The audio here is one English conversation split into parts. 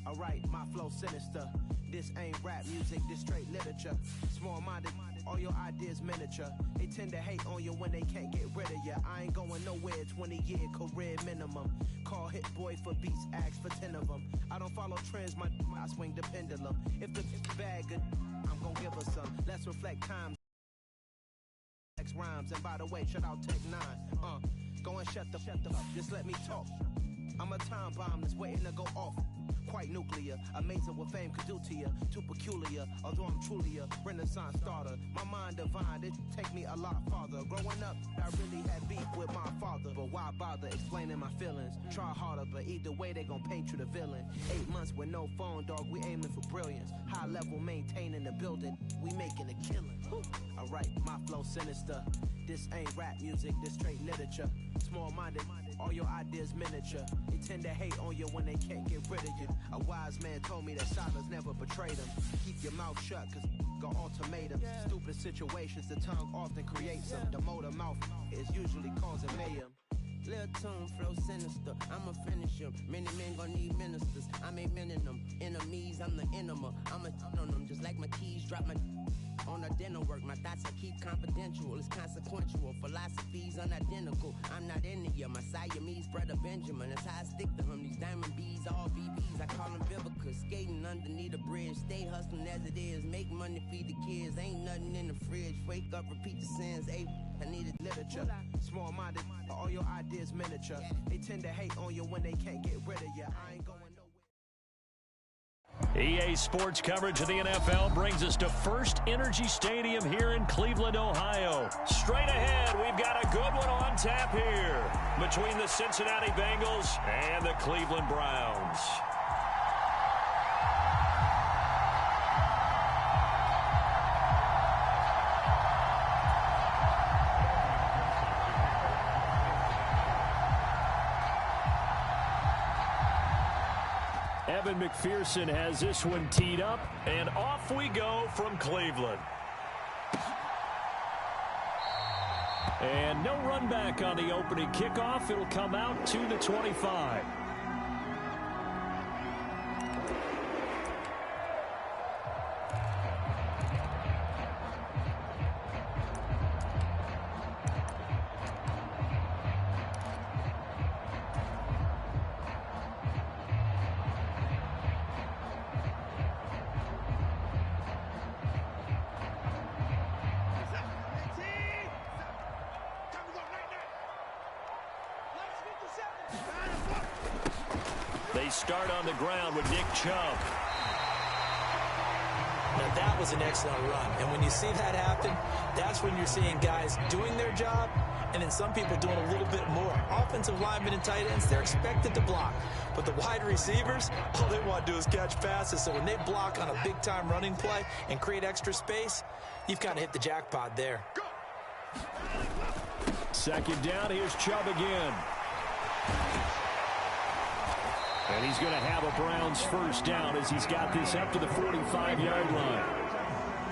I write my flow sinister. This ain't rap music, this straight literature. Small-minded, all your ideas miniature. They tend to hate on you when they can't get rid of you. I ain't going nowhere, 20-year career minimum. Call Hit Boy for beats, ask for 10 of them. I don't follow trends, I swing the pendulum. If the bag good, I'm gonna give her some. Let's reflect time. Rhymes, and by the way, shout out Tech 9. Go and shut the up, just let me talk. I'm a time bomb that's waiting to go off. Quite nuclear, amazing what fame could do to you. Too peculiar, although I'm truly a renaissance starter. My mind divine, it take me a lot farther. Growing up, I really had beef with my father. But why bother explaining my feelings? Try harder, but either way they gon' paint you the villain. 8 months with no phone, dog, we aiming for brilliance. High level maintaining the building, we making a killing. I write my flow sinister. This ain't rap music, this straight literature. Small-minded, all your ideas miniature. They tend to hate on you when they can't get rid of you. A wise man told me that silence never betrayed them. Keep your mouth shut, cause got ultimatums. Stupid situations, the tongue often creates them. The motor mouth is usually causing mayhem. Lil' tune, flow sinister, I'ma finish him. Many men gon' need ministers, I'm aiming them. Enemies, I'm the enema, I'ma on them. Just like my keys, drop my on a dinner work. My thoughts I keep confidential, it's consequential. Philosophies unidentical, I'm not in it yet. My Siamese brother Benjamin, that's how I stick to him. These diamond bees, all BBs, I call them Vivica. Skating underneath a bridge, stay hustling as it is. Make money, feed the kids, ain't nothing in the fridge. Wake up, repeat the sins, I needed literature. Small-minded, all your ideas miniature. They tend to hate on you when they can't get rid of you. I ain't going nowhere. EA Sports coverage of the NFL brings us to First Energy Stadium here in Cleveland, Ohio. Straight ahead, we've got a good one on tap here between the Cincinnati Bengals and the Cleveland Browns. Evan McPherson has this one teed up, and off we go from Cleveland. And no run back on the opening kickoff. It'll come out to the 25. They start on the ground with Nick Chubb. Now that was an excellent run, and when you see that happen, that's when you're seeing guys doing their job, and then some people doing a little bit more. Offensive linemen and tight ends, they're expected to block, but the wide receivers, all they want to do is catch passes. So when they block on a big-time running play and create extra space, you've kind of hit the jackpot there. Second down, here's Chubb again. And he's going to have a Browns first down as he's got this up to the 45-yard line.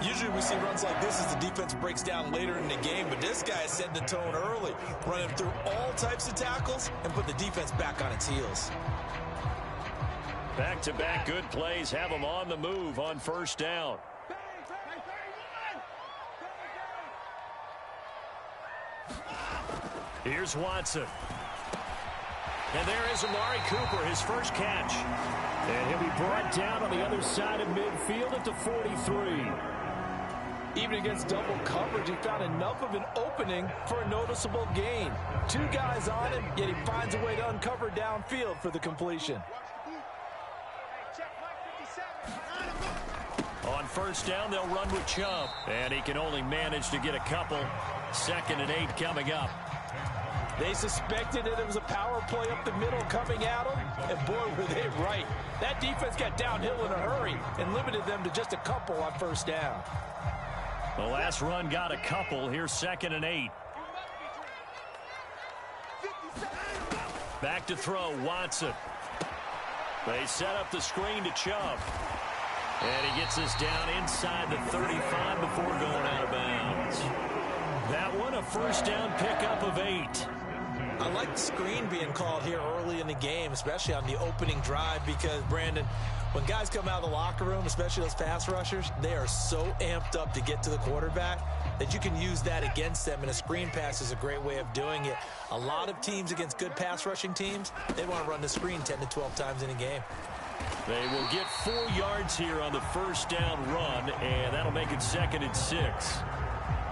Usually we see runs like this as the defense breaks down later in the game, but this guy set the tone early, running through all types of tackles and put the defense back on its heels. Back-to-back good plays have them on the move on first down. Here's Watson. And there is Amari Cooper, his first catch. And he'll be brought down on the other side of midfield at the 43. Even against double coverage, he found enough of an opening for a noticeable gain. Two guys on him, yet he finds a way to uncover downfield for the completion. On first down, they'll run with Chubb. And he can only manage to get a couple. 2nd and 8 coming up. They suspected that it was a power play up the middle coming at them, and boy, were they right. That defense got downhill in a hurry and limited them to just a couple on first down. The last run got a couple. Here's 2nd and 8. Back to throw, Watson. They set up the screen to Chubb. And he gets this down inside the 35 before going out of bounds. That one, a first down pickup of 8. I like the screen being called here early in the game, especially on the opening drive, because, Brandon, when guys come out of the locker room, especially those pass rushers, they are so amped up to get to the quarterback that you can use that against them, and a screen pass is a great way of doing it. A lot of teams against good pass rushing teams, they want to run the screen 10 to 12 times in a game. They will get 4 yards here on the first down run, and that'll make it 2nd and 6.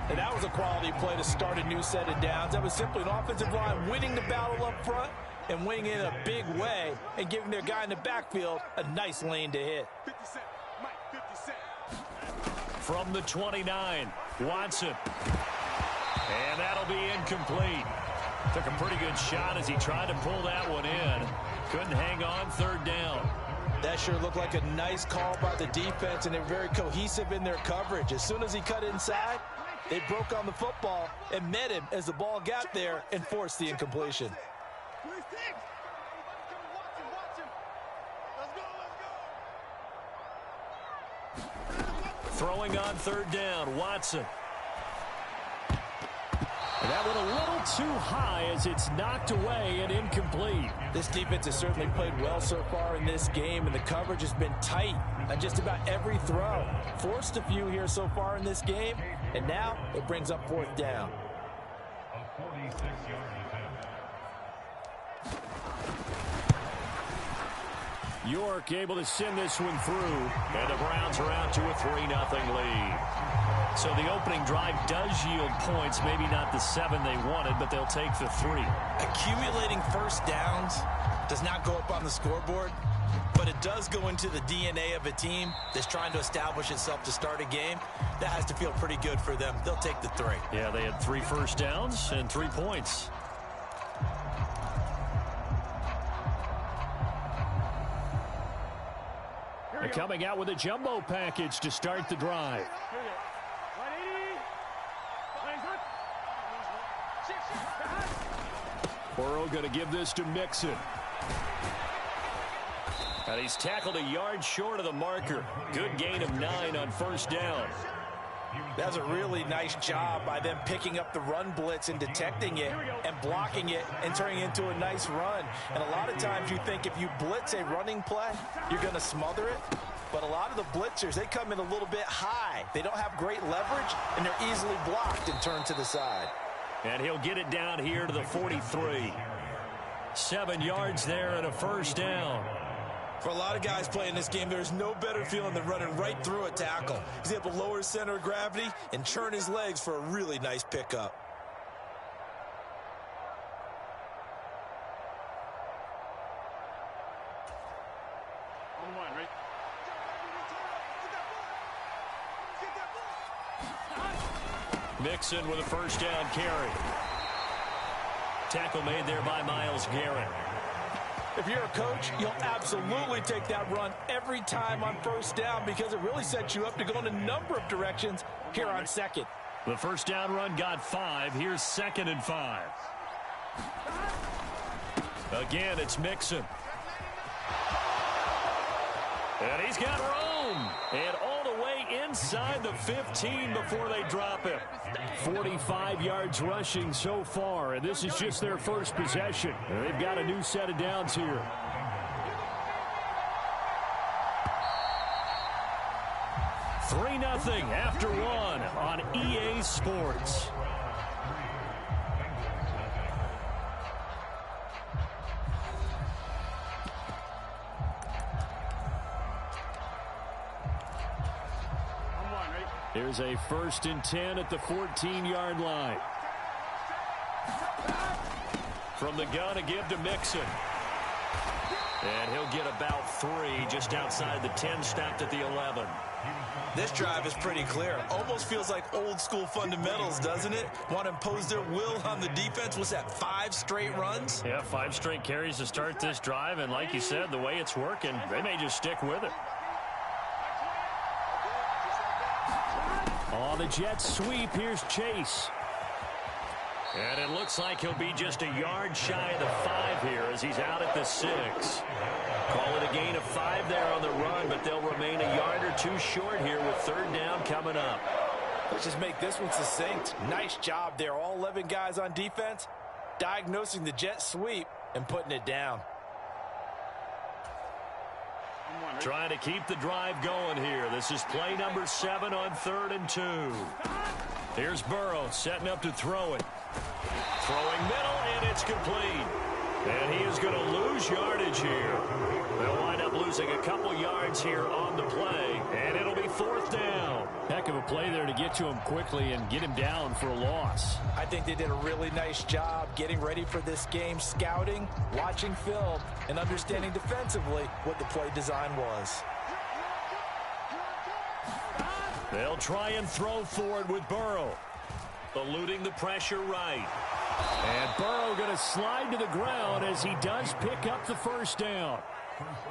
And that was a quality play to start a new set of downs. That was simply an offensive line winning the battle up front and winning it in a big way and giving their guy in the backfield a nice lane to hit. 50 Cent. Mike, 50 Cent. From the 29, Watson. And that'll be incomplete. Took a pretty good shot as he tried to pull that one in. Couldn't hang on, 3rd down. That sure looked like a nice call by the defense, and they're very cohesive in their coverage. As soon as he cut inside, they broke on the football and met him as the ball got there and forced the incompletion. Throwing on 3rd down, Watson. And that one a little too high as it's knocked away and incomplete. This defense has certainly played well so far in this game, and the coverage has been tight on just about every throw. Forced a few here so far in this game, and now it brings up 4th down. York able to send this one through, and the Browns are out to a 3-0 lead. So the opening drive does yield points, maybe not the 7 they wanted, but they'll take the 3. Accumulating first downs does not go up on the scoreboard, but it does go into the DNA of a team that's trying to establish itself to start a game. That has to feel pretty good for them. They'll take the 3. Yeah, they had 3 first downs and 3 points. They're coming out with a jumbo package to start the drive. Burrow going to give this to Mixon. And he's tackled a yard short of the marker. Good gain of 9 on first down. That's a really nice job by them picking up the run blitz and detecting it and blocking it and turning it into a nice run. And a lot of times you think if you blitz a running play, you're going to smother it. But a lot of the blitzers, they come in a little bit high. They don't have great leverage, and they're easily blocked and turned to the side. And he'll get it down here to the 43. 7 yards there and a first down. For a lot of guys playing this game, there's no better feeling than running right through a tackle. He's able to lower his center of gravity and turn his legs for a really nice pickup. On 1, right? Mixon with a first down carry. Tackle made there by Myles Garrett. If you're a coach, you'll absolutely take that run every time on first down because it really sets you up to go in a number of directions here on 2nd. The first down run got 5. Here's 2nd and 5. Again, it's Mixon. And he's got room. And all the way inside the 15 before they drop him. 45 yards rushing so far, and this is just their first possession. And they've got a new set of downs here. Three 0 after 1 on EA Sports. Here's a 1st and 10 at the 14-yard line. From the gun, a give to Mixon. And he'll get about 3 just outside the 10, stopped at the 11. This drive is pretty clear. Almost feels like old school fundamentals, doesn't it? Want to impose their will on the defense. What's that, 5 straight runs? Yeah, 5 straight carries to start this drive. And like you said, the way it's working, they may just stick with it. On the Jets sweep, here's Chase. And it looks like he'll be just a yard shy of the 5 here as he's out at the 6. Call it a gain of 5 there on the run, but they'll remain a yard or 2 short here with 3rd down coming up. Let's just make this one succinct. Nice job there. All 11 guys on defense diagnosing the jet sweep and putting it down. Trying to keep the drive going here. This is play number 7 on 3rd and 2. Here's Burrow setting up to throw it. Throwing middle, and it's complete. And he is going to lose yardage here. They'll wind up losing a couple yards here on the play, and it'll be 4th down. Heck of a play there to get to him quickly and get him down for a loss. I think they did a really nice job getting ready for this game, scouting, watching film, and understanding defensively what the play design was. They'll try and throw forward with Burrow. Eluding the pressure right. And Burrow going to slide to the ground as he does pick up the 1st down.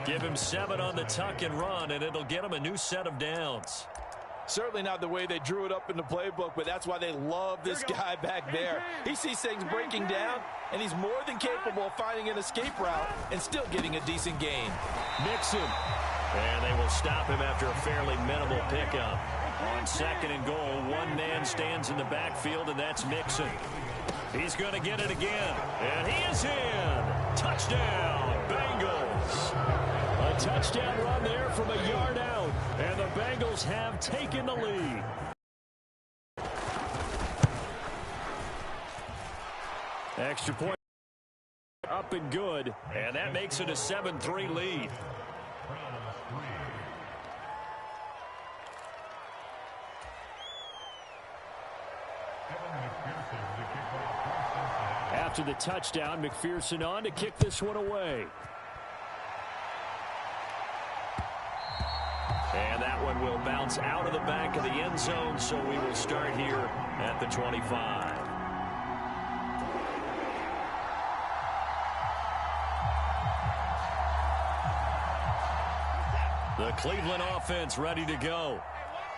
Give him 7 on the tuck and run, and it'll get him a new set of downs. Certainly not the way they drew it up in the playbook, but that's why they love this guy back there. He sees things breaking down, and he's more than capable of finding an escape route and still getting a decent gain. Mixon. And they will stop him after a fairly minimal pickup. On 2nd and goal, one man stands in the backfield, and that's Mixon. He's going to get it again, and he is in. Touchdown, Bengals. A touchdown run there from a yard out, and the Bengals have taken the lead. Extra point up and good, and that makes it a 7-3 lead. After the touchdown, McPherson on to kick this one away. And that one will bounce out of the back of the end zone, so we will start here at the 25. The Cleveland offense ready to go.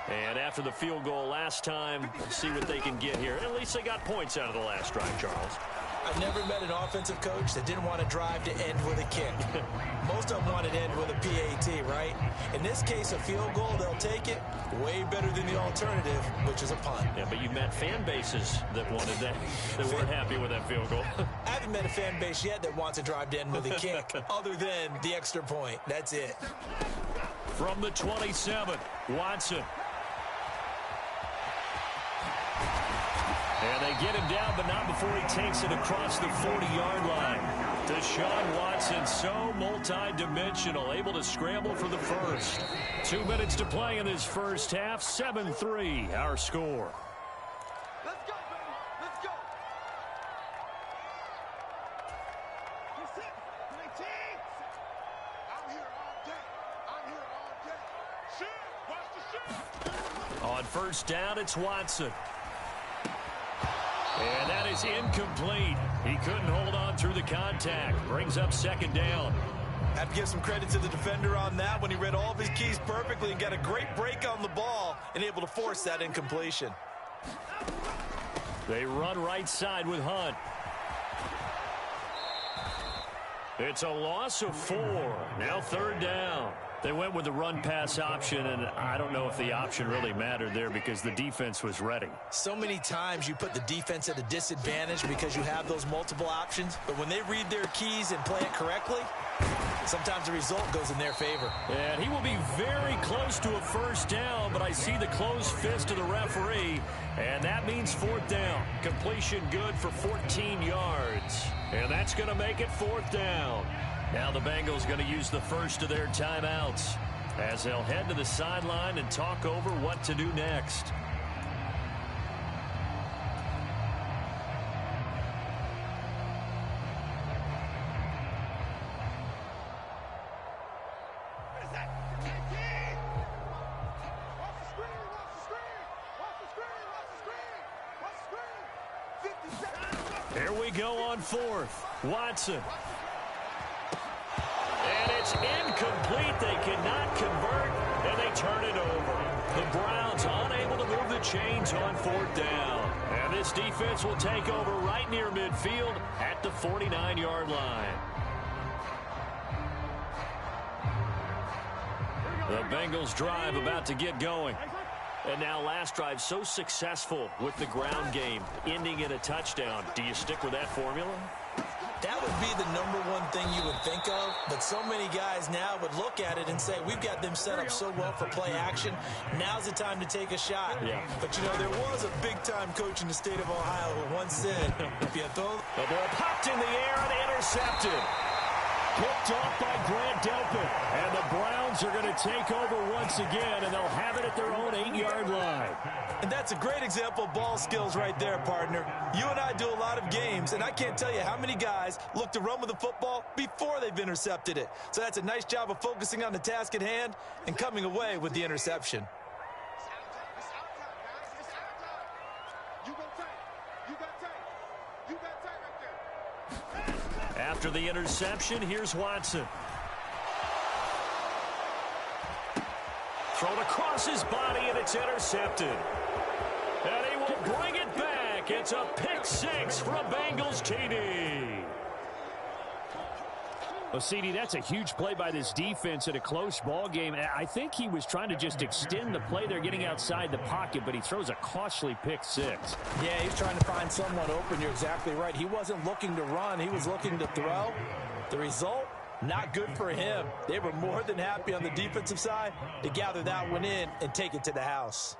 And after the field goal last time, see what they can get here. At least they got points out of the last drive, Charles. I've never met an offensive coach that didn't want to drive to end with a kick. Most of them want to end with a PAT, right? In this case, a field goal, they'll take it. Way better than the alternative, which is a punt. Yeah, but you met fan bases that wanted that, that weren't happy with that field goal. I haven't met a fan base yet that wants to drive to end with a kick, other than the extra point. That's it. From the 27, Watson. And they get him down, but not before he takes it across the 40-yard line. Deshaun Watson, so multi-dimensional, able to scramble for the first. 2 minutes to play in this first half. 7-3, our score. Let's go, baby. Let's go. That's it. 19. I'm here all day. I'm here all day. Shoot. Watch the shoot. On 1st down, it's Watson. And that is incomplete. He couldn't hold on through the contact. Brings up 2nd down. Have to give some credit to the defender on that when he read all of his keys perfectly and got a great break on the ball and able to force that incompletion. They run right side with Hunt. It's a loss of 4. Now 3rd down. They went with the run-pass option, and I don't know if the option really mattered there because the defense was ready. So many times you put the defense at a disadvantage because you have those multiple options, but when they read their keys and play it correctly, sometimes the result goes in their favor. And he will be very close to a 1st down, but I see the closed fist of the referee, and that means 4th down. Completion good for 14 yards, and that's going to make it 4th down. Now the Bengals going to use the first of their timeouts as they'll head to the sideline and talk over what to do next. Here we go on 4th. Watson. And it's incomplete. They cannot convert, and they turn it over. The Browns unable to move the chains on 4th down. And this defense will take over right near midfield at the 49-yard line. The Bengals drive about to get going. And now last drive so successful with the ground game, ending in a touchdown. Do you stick with that formula? That would be the number one thing you would think of, but so many guys now would look at it and say, we've got them set up so well for play action. Now's the time to take a shot. Yeah. But, you know, there was a big-time coach in the state of Ohio who once said, if you throw... The ball popped in the air and intercepted. Picked off by Grant Delpit. And the Browns are going to take over once again, and they'll have it at their own 8-yard line. And that's a great example of ball skills right there, partner. You and I do a lot of games, and I can't tell you how many guys look to run with the football before they've intercepted it. So that's a nice job of focusing on the task at hand and coming away with the interception. It's our time, guys. It's our time. You go tight. You got tight. You got tight right there. After the interception, here's Watson. Thrown across his body, and it's intercepted. And he will bring it back. It's a pick six for a Bengals TD. Well, CD, that's a huge play by this defense in a close ball game. I think he was trying to just extend the play. They're getting outside the pocket, but he throws a costly pick six. Yeah, he's trying to find someone open. You're exactly right. He wasn't looking to run. He was looking to throw. The result, not good for him. They were more than happy on the defensive side to gather that one in and take it to the house.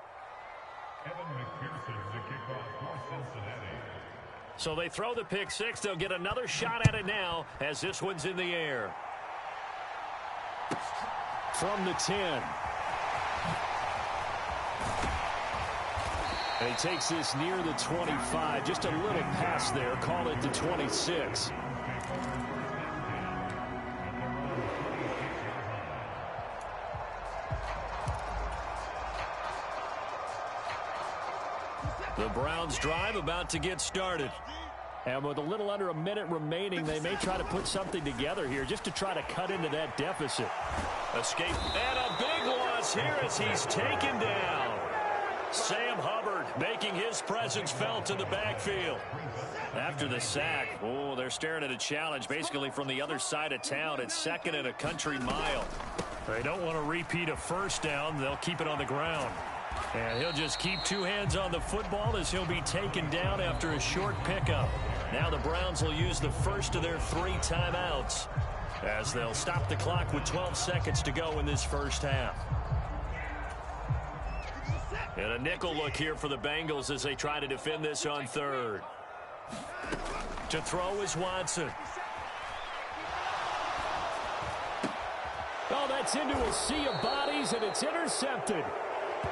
So they throw the pick six. They'll get another shot at it now as this one's in the air. From the 10. And he takes this near the 25. Just a little pass there. Call it the 26. The Browns drive about to get started. And with a little under a minute remaining, they may try to put something together here just to try to cut into that deficit. Escape. And a big loss here as he's taken down. Sam Hubbard making his presence felt in the backfield. After the sack, oh, they're staring at a challenge basically from the other side of town. It's second and a country mile. They don't want to repeat a first down. They'll keep it on the ground. And he'll just keep two hands on the football as he'll be taken down after a short pickup. Now the Browns will use the first of their 3 timeouts as they'll stop the clock with 12 seconds to go in this first half. And a nickel look here for the Bengals as they try to defend this on third. To throw is Watson. Oh, that's into a sea of bodies, and it's intercepted.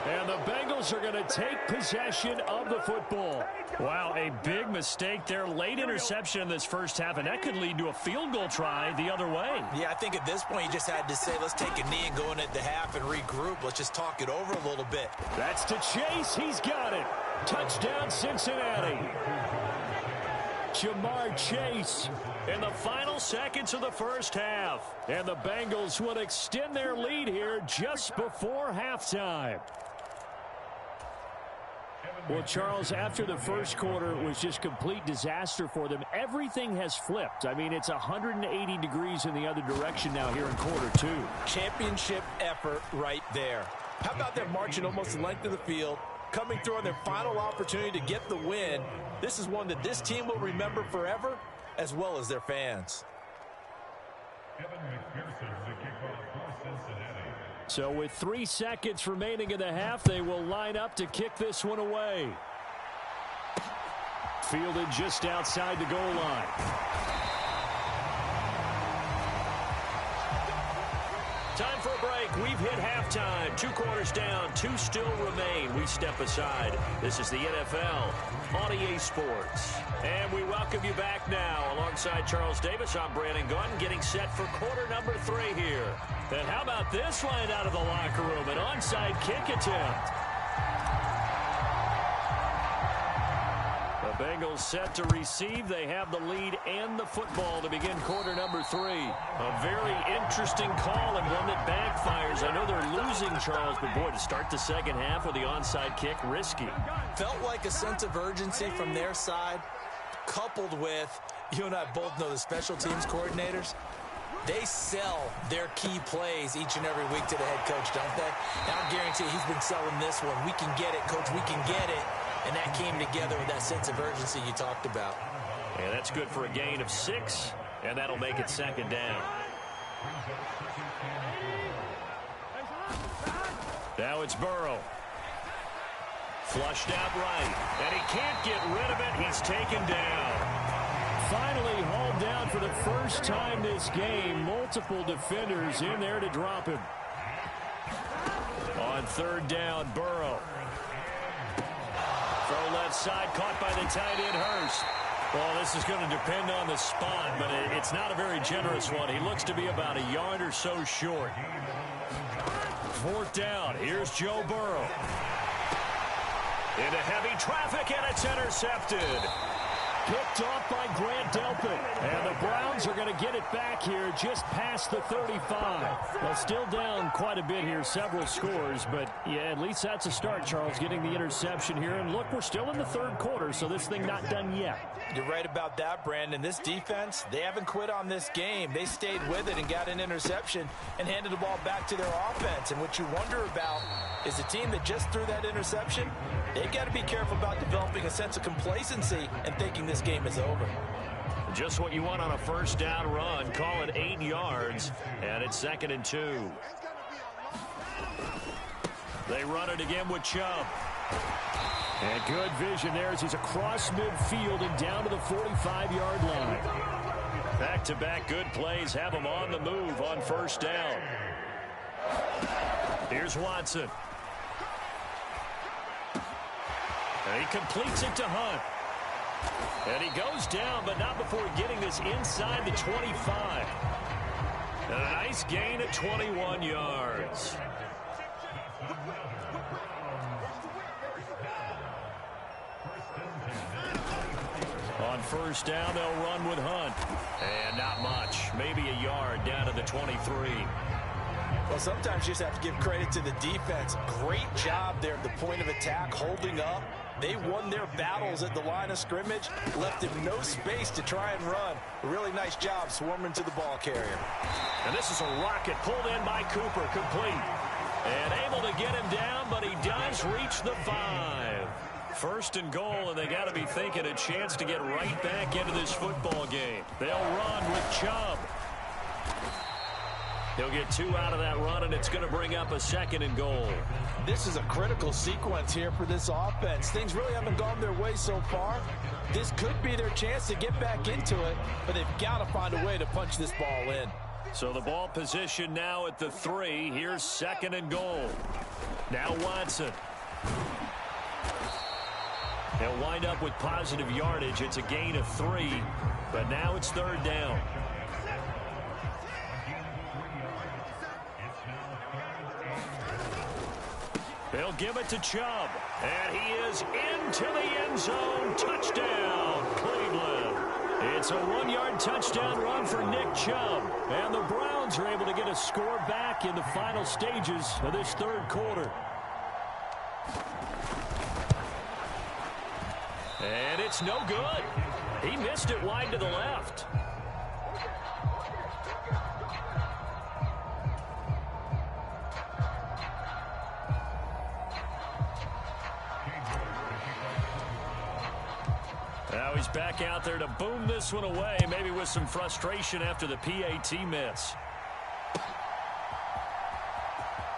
And the Bengals are going to take possession of the football. Wow, a big mistake there. Late interception in this first half, and that could lead to a field goal try the other way. Yeah, I think at this point you just had to say, let's take a knee and go in at the half and regroup. Let's just talk it over a little bit. That's to Chase. He's got it. Touchdown, Cincinnati. Jamar Chase. In the final seconds of the first half. And the Bengals will extend their lead here just before halftime. Well, Charles, after the first quarter, it was just complete disaster for them. Everything has flipped. I mean, it's 180 degrees in the other direction now here in quarter 2. Championship effort right there. How about them marching almost the length of the field, coming through on their final opportunity to get the win? This is one that this team will remember forever, as well as their fans. So with 3 seconds remaining in the half, they will line up to kick this one away. Fielded just outside the goal line. Time for a break. We've hit halftime. 2 quarters down. 2 still remain. We step aside. This is the NFL on EA Sports. And we welcome you back now. Alongside Charles Davis, I'm Brandon Gunn, getting set for quarter number 3 here. And how about this line out of the locker room? An onside kick attempt. The Bengals set to receive. They have the lead and the football to begin quarter number 3. A very interesting call and one that backfires. I know they're losing, Charles, but boy, to start the second half with the onside kick, risky. Felt like a sense of urgency from their side, coupled with, you and I both know the special teams coordinators. They sell their key plays each and every week to the head coach, don't they? And I guarantee he's been selling this one. We can get it, coach. We can get it. And that came together with that sense of urgency you talked about. Yeah, that's good for a gain of 6, and that'll make it second down. Now it's Burrow. Flushed out right, and he can't get rid of it. He's taken down. Finally hauled down for the first time this game. Multiple defenders in there to drop him. On third down, Burrow. Throw left side, caught by the tight end, Hurst. Well, this is going to depend on the spot, but it's not a very generous one. He looks to be about a yard or so short. Fourth down, here's Joe Burrow. Into heavy traffic, and it's intercepted. Picked off by Grant Delpit. And the Browns are going to get it back here just past the 35. Well, still down quite a bit here, several scores. But, yeah, at least that's a start, Charles, getting the interception here. And, look, we're still in the third quarter, so this thing not done yet. You're right about that, Brandon. This defense, they haven't quit on this game. They stayed with it and got an interception and handed the ball back to their offense. And what you wonder about is the team that just threw that interception, they've got to be careful about developing a sense of complacency and thinking this game is over. Just what you want on a first down run. Call it 8 yards, and it's 2nd and 2. They run it again with Chubb. And good vision there as he's across midfield and down to the 45-yard line. Back-to-back good plays have him on the move on first down. Here's Watson. And he completes it to Hunt. And he goes down, but not before getting this inside the 25. And a nice gain of 21 yards. On first down, they'll run with Hunt. And not much. Maybe a yard down to the 23. Well, sometimes you just have to give credit to the defense. Great job there at the point of attack, holding up. They won their battles at the line of scrimmage, left him no space to try and run. A really nice job swarming to the ball carrier. And this is a rocket pulled in by Cooper, complete. And able to get him down, but he does reach the 5. First and goal, and they got to be thinking a chance to get right back into this football game. They'll run with Chubb. He'll get 2 out of that run, and it's going to bring up a 2nd and goal. This is a critical sequence here for this offense. Things really haven't gone their way so far. This could be their chance to get back into it, but they've got to find a way to punch this ball in. So the ball position now at the 3. Here's 2nd and goal. Now Watson. They'll wind up with positive yardage. It's a gain of 3, but now it's 3rd down. They'll give it to Chubb, and he is into the end zone. Touchdown, Cleveland. It's a 1-yard touchdown run for Nick Chubb, and the Browns are able to get a score back in the final stages of this third quarter. And it's no good. He missed it wide to the left. Now he's back out there to boom this one away, maybe with some frustration after the PAT miss.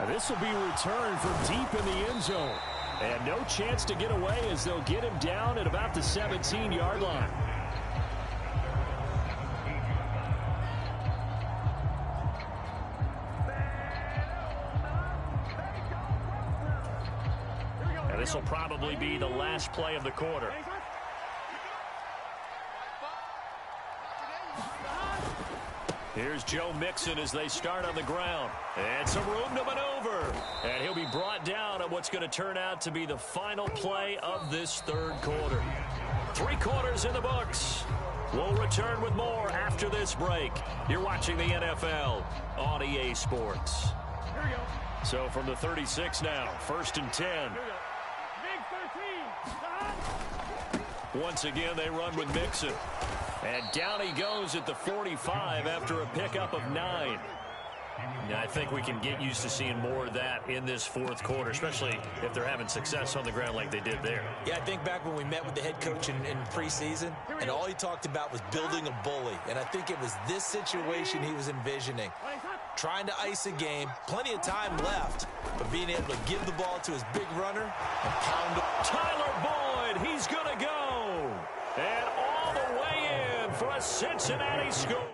Now this will be returned from deep in the end zone. And no chance to get away as they'll get him down at about the 17-yard line. And this will probably be the last play of the quarter. Here's Joe Mixon as they start on the ground. And some room to maneuver. And he'll be brought down at what's going to turn out to be the final play of this third quarter. 3 quarters in the books. We'll return with more after this break. You're watching the NFL on EA Sports. So from the 36 now, 1st and 10. Once again, they run with Mixon. And down he goes at the 45 after a pickup of 9. And I think we can get used to seeing more of that in this fourth quarter, especially if they're having success on the ground like they did there. Yeah, I think back when we met with the head coach in preseason, and all he talked about was building a bully. And I think it was this situation he was envisioning. Trying to ice a game, plenty of time left, but being able to give the ball to his big runner and pound him. Tyler Boyd, he's going to go. And all the way in for a Cincinnati score.